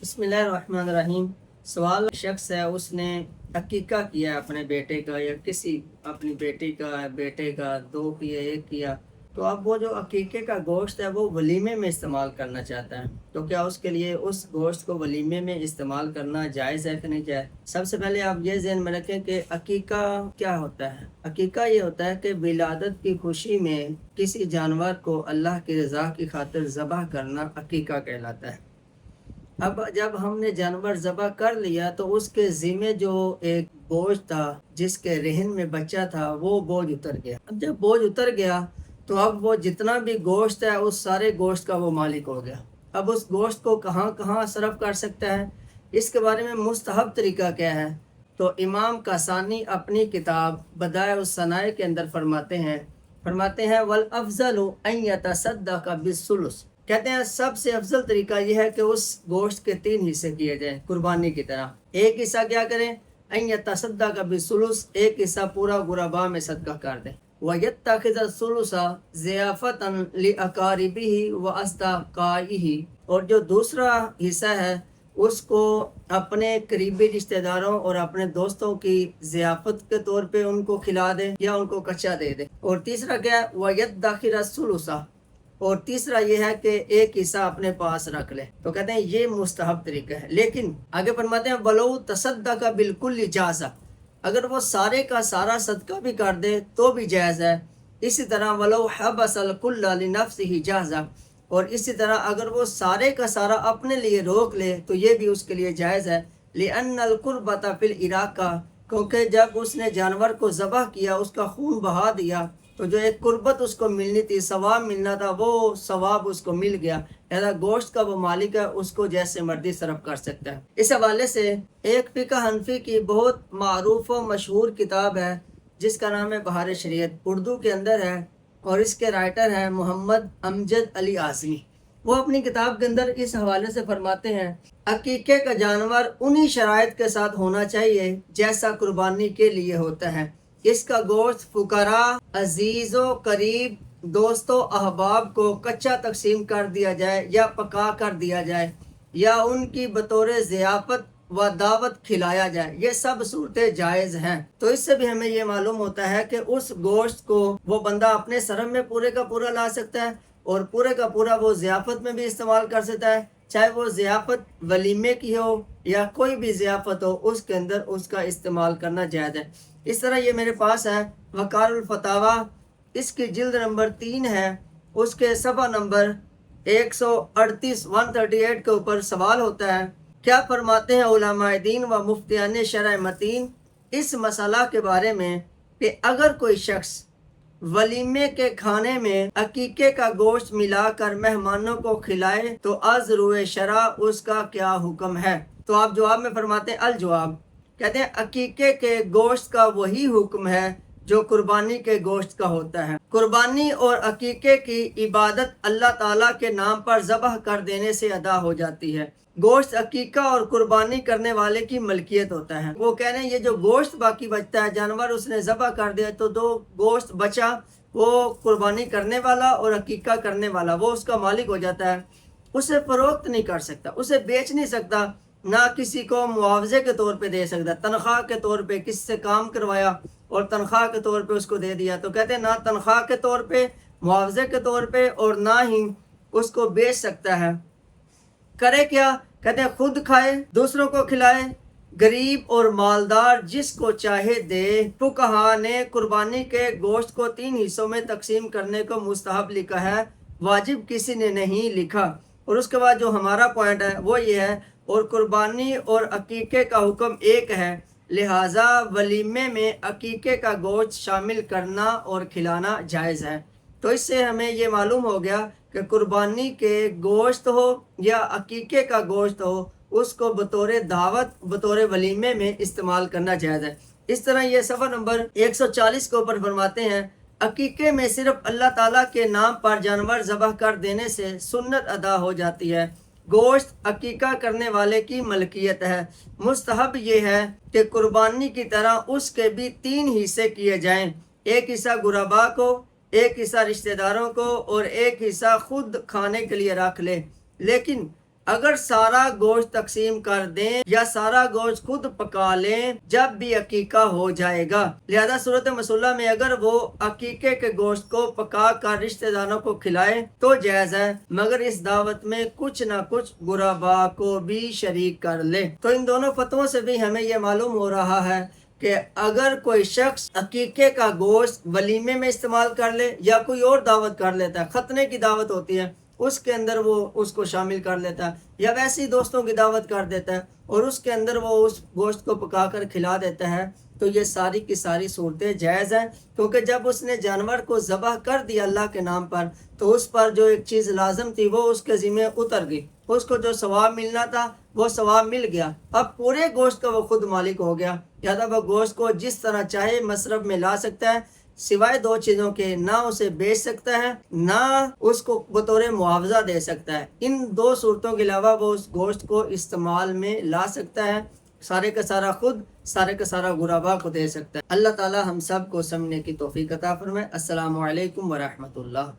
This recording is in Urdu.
بسم اللہ الرحمن الرحیم۔ سوال شخص ہے، اس نے عقیقہ کیا اپنے بیٹے کا یا کسی اپنی بیٹی کا، بیٹے کا، دو کیا ایک کیا، تو اب وہ جو عقیقے کا گوشت ہے وہ ولیمے میں استعمال کرنا چاہتا ہے، تو کیا اس کے لیے اس گوشت کو ولیمے میں استعمال کرنا جائز ہے کہ نہیں جائز؟ سب سے پہلے آپ یہ ذہن میں رکھیں کہ عقیقہ کیا ہوتا ہے۔ عقیقہ یہ ہوتا ہے کہ ولادت کی خوشی میں کسی جانور کو اللہ کی رضا کی خاطر ذبح کرنا عقیقہ کہلاتا ہے۔ اب جب ہم نے جانور ذبح کر لیا تو اس کے ذمے جو ایک بوجھ تھا، جس کے رہن میں بچہ تھا، وہ بوجھ اتر گیا۔ اب جب بوجھ اتر گیا تو اب وہ جتنا بھی گوشت ہے اس سارے گوشت کا وہ مالک ہو گیا۔ اب اس گوشت کو کہاں کہاں صرف کر سکتا ہے، اس کے بارے میں مستحب طریقہ کیا ہے؟ تو امام کاسانی اپنی کتاب بدائع الصنائع کے اندر فرماتے ہیں والافضل ان یتصدق بالثلث، کہتے ہیں سب سے افضل طریقہ یہ ہے کہ اس گوشت کے 3 حصے کیے جائیں قربانی کی طرح۔ ایک حصہ کیا کریں؟ ان یتصدق بالثلث، ایک حصہ پورا غرباء میں صدقہ کر دیں۔ وَيَتَّخِذَ الثُّلُثَ ضِيَافَةً لِأَقَارِبِهِ وَأَصْدِقَائِهِ، اور جو دوسرا حصہ ہے اس کو اپنے قریبی رشتہ داروں اور اپنے دوستوں کی ضیافت کے طور پہ ان کو کھلا دیں یا ان کو کچا دے دیں۔ اور تیسرا کیا ہے؟ وَيَدَّخِرَ الثُّلُثَ، اور تیسرا یہ ہے کہ ایک حصہ اپنے پاس رکھ لے۔ تو کہتے ہیں یہ مستحب طریقہ ہے، لیکن آگے فرماتے ہیں وَلَوْ تَصَدَّقَ بِالْكُلِّ جَازَ، اگر وہ سارے کا سارا صدقہ بھی کر دے تو بھی جائز ہے۔ اسی طرح وَلَوْ حَبَسَ الْكُلَّ لِنَفْسِهِ جَازَ، اور اسی طرح اگر وہ سارے کا سارا اپنے لیے روک لے تو یہ بھی اس کے لیے جائز ہے۔ لِأَنَّ الْقُرْبَةَ فِي الْإِرَاقَةِ، کیونکہ جب اس نے جانور کو ذبح کیا، اس کا خون بہا دیا، تو جو ایک قربت اس کو ملنی تھی، ثواب ملنا تھا، وہ ثواب اس کو مل گیا۔ ایسا گوشت کا وہ مالک ہے، اس کو جیسے مرضی صرف کر سکتا ہے۔ اس حوالے سے ایک فقہ حنفی کی بہت معروف و مشہور کتاب ہے جس کا نام ہے بہار شریعت، اردو کے اندر ہے، اور اس کے رائٹر ہیں محمد امجد علی اعظمی۔ وہ اپنی کتاب کے اندر اس حوالے سے فرماتے ہیں عقیقے کا جانور انہی شرائط کے ساتھ ہونا چاہیے جیسا قربانی کے لیے ہوتا ہے۔ اس کا گوشت فقراء، عزیز و قریب، دوست و احباب کو کچا تقسیم کر دیا جائے یا پکا کر دیا جائے یا ان کی بطور ضیافت و دعوت کھلایا جائے، یہ سب صورتیں جائز ہیں۔ تو اس سے بھی ہمیں یہ معلوم ہوتا ہے کہ اس گوشت کو وہ بندہ اپنے سرم میں پورے کا پورا لا سکتا ہے اور پورے کا پورا وہ ضیافت میں بھی استعمال کر سکتا ہے، چاہے وہ ضیافت ولیمے کی ہو یا کوئی بھی ضیافت ہو، اس کے اندر اس کا استعمال کرنا جائز ہے۔ اس طرح یہ میرے پاس ہے وقار الفتاویٰ، اس کی جلد نمبر 3 ہے، اس کے صفحہ نمبر 138 کے اوپر سوال ہوتا ہے کیا فرماتے ہیں علماء دین و مفتیان شرع متین اس مسئلہ کے بارے میں کہ اگر کوئی شخص ولیمے کے کھانے میں عقیقے کا گوشت ملا کر مہمانوں کو کھلائے تو از روئے شرع اس کا کیا حکم ہے؟ تو آپ جواب میں فرماتے ہیں الجواب، کہتے ہیں عقیقے کے گوشت کا وہی حکم ہے جو قربانی کے گوشت کا ہوتا ہے۔ قربانی اور عقیقے کی عبادت اللہ تعالیٰ کے نام پر ذبح کر دینے سے ادا ہو جاتی ہے۔ گوشت عقیقہ اور قربانی کرنے والے کی ملکیت ہوتا ہے۔ وہ کہہ رہے ہیں یہ جو گوشت باقی بچتا ہے، جانور اس نے ذبح کر دیا تو 2 گوشت بچا، وہ قربانی کرنے والا اور عقیقہ کرنے والا وہ اس کا مالک ہو جاتا ہے۔ اسے فروخت نہیں کر سکتا، اسے بیچ نہیں سکتا، نہ کسی کو معاوضے کے طور پہ دے سکتا، تنخواہ کے طور پہ کسی سے کام کروایا اور تنخواہ کے طور پہ اس کو دے دیا، تو کہتے ہیں نہ تنخواہ کے طور پہ، معاوضے کے طور پہ، اور نہ ہی اس کو بیچ سکتا ہے۔ کرے کیا؟ کہتے ہیں خود کھائے، دوسروں کو کھلائے، غریب اور مالدار جس کو چاہے دے۔ فقہا نے قربانی کے گوشت کو 3 حصوں میں تقسیم کرنے کو مستحب لکھا ہے، واجب کسی نے نہیں لکھا۔ اور اس کے بعد جو ہمارا پوائنٹ ہے وہ یہ ہے اور قربانی اور عقیقے کا حکم ایک ہے، لہٰذا ولیمے میں عقیقے کا گوشت شامل کرنا اور کھلانا جائز ہے۔ تو اس سے ہمیں یہ معلوم ہو گیا کہ قربانی کے گوشت ہو یا عقیقے کا گوشت ہو، اس کو بطور دعوت، بطور ولیمے میں استعمال کرنا جائز ہے۔ اس طرح یہ صفحہ نمبر 140 کے اوپر فرماتے ہیں عقیقے میں صرف اللہ تعالیٰ کے نام پر جانور ذبح کر دینے سے سنت ادا ہو جاتی ہے، گوشت عقیقہ کرنے والے کی ملکیت ہے۔ مستحب یہ ہے کہ قربانی کی طرح اس کے بھی 3 حصے کیے جائیں، ایک حصہ غرباء کو، ایک حصہ رشتہ داروں کو اور ایک حصہ خود کھانے کے لیے رکھ لے، لیکن اگر سارا گوشت تقسیم کر دیں یا سارا گوشت خود پکا لیں جب بھی عقیقہ ہو جائے گا۔ لہذا صورت مسئلہ میں اگر وہ عقیقے کے گوشت کو پکا کر رشتہ داروں کو کھلائے تو جائز ہے، مگر اس دعوت میں کچھ نہ کچھ غربا کو بھی شریک کر لے۔ تو ان دونوں فتووں سے بھی ہمیں یہ معلوم ہو رہا ہے کہ اگر کوئی شخص عقیقے کا گوشت ولیمے میں استعمال کر لے یا کوئی اور دعوت کر لیتا ہے، ختنے کی دعوت ہوتی ہے اس کے اندر وہ اس کو شامل کر لیتا ہے، یا ویسے ہی دوستوں کی دعوت کر دیتا ہے اور اس کے اندر وہ اس گوشت کو پکا کر کھلا دیتا ہے، تو یہ ساری کی ساری صورتیں جائز ہیں، کیونکہ جب اس نے جانور کو ذبح کر دیا اللہ کے نام پر تو اس پر جو ایک چیز لازم تھی وہ اس کے ذمہ اتر گئی، اس کو جو ثواب ملنا تھا وہ ثواب مل گیا، اب پورے گوشت کا وہ خود مالک ہو گیا، لہذا وہ گوشت کو جس طرح چاہے مصرف میں لا سکتا ہے، سوائے دو چیزوں کے، نہ اسے بیچ سکتا ہے نہ اس کو بطور معاوضہ دے سکتا ہے۔ ان دو صورتوں کے علاوہ وہ اس گوشت کو استعمال میں لا سکتا ہے، سارے کا سارا خود، سارے کا سارا غربا کو دے سکتا ہے۔ اللہ تعالی ہم سب کو سمجھنے کی توفیق عطا فرمائے۔ السلام علیکم ورحمۃ اللہ۔